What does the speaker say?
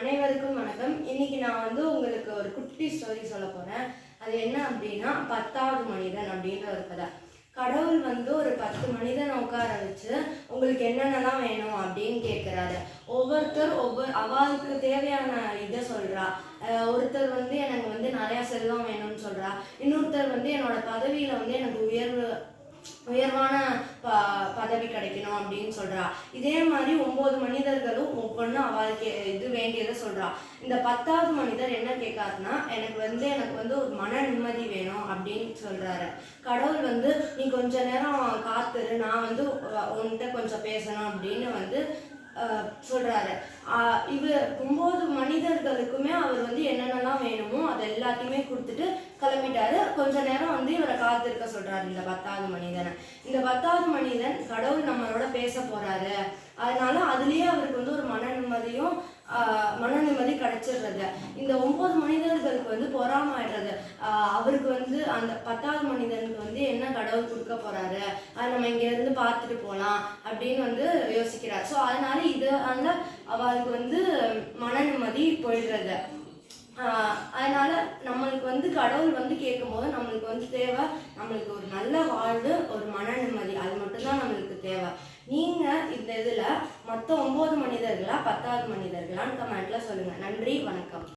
அனைவருக்கும் வணக்கம். இன்னைக்கு நான் வந்து உங்களுக்கு ஒரு குட்டி ஸ்டோரி சொல்ல போறேன். அது என்ன அப்படின்னா 10வது மனிதன் அப்படின்ற ஒரு கதை. கடவுள் வந்து ஒரு 10 மனிதனை உட்கார வச்சு உங்களுக்கு என்னென்னலாம் வேணும் அப்படின்னு கேட்குறாரு. ஒவ்வொருத்தர் அவளுக்கு தேவையான இதை சொல்றா. ஒருத்தர் வந்து எனக்கு வந்து நிறைய செல்வம் வேணும்னு சொல்றா. இன்னொருத்தர் வந்து என்னோட பதவியில வந்து எனக்கு உயர்வான பதவி கிடைக்கணும் அப்படின்னு சொல்றா. இதே மாதிரி 9 மனிதர்களும் ஒவ்வொன்றும் அவளுக்கு இது வேண்டியதை சொல்றா. இந்த 10வது மனிதர் என்ன கேட்காருன்னா, எனக்கு வந்து ஒரு மன நிம்மதி வேணும் அப்படின்னு சொல்றாரு. கடவுள் வந்து நீ கொஞ்ச நேரம் காத்துரு, நான் வந்து உன்கிட்ட கொஞ்சம் பேசணும் அப்படின்னு வந்து சொல்றாரு. இவர் 9 மனிதர்களுக்குமே அவர் வந்து என்னென்னலாம் வேணுமோ அது எல்லாத்தையுமே கொடுத்துட்டு கிளம்பிட்டாரு. கொஞ்ச நேரம் வந்து இவரை காத்திருக்க சொல்றாரு இந்த 10வது மனிதனை. இந்த 10வது மனிதன் கடவுள் நம்மளோட பேச போறாரு, அதனால அதுலயே அவருக்கு வந்து ஒரு மன நிம்மதி கிடைச்சிடுறது. இந்த 9 மனிதர்களுக்கு வந்து பொறாமாயிடுறது. அவருக்கு வந்து அந்த 10வது மனிதனுக்கு வந்து என்ன கடவுள் கொடுக்க போறாரு, அதை நம்ம இங்க இருந்து பார்த்துட்டு போகலாம் அப்படின்னு வந்து யோசிக்கிறார். ஸோ அதனால அந்த அவருக்கு வந்து மன நிம்மதி போயிடுறது. அதனால நம்மளுக்கு வந்து கடவுள் வந்து கேட்கும்போது நம்மளுக்கு வந்து தேவை நம்மளுக்கு ஒரு நல்ல வாழ்வு, ஒரு மன நிம்மதி, அது மட்டும்தான் நம்மளுக்கு தேவை. நீங்க இந்த இதுல மொத்த 9 மனிதர்களா 10வது மனிதர்களான்னு கமெண்ட்ல சொல்லுங்க. நன்றி, வணக்கம்.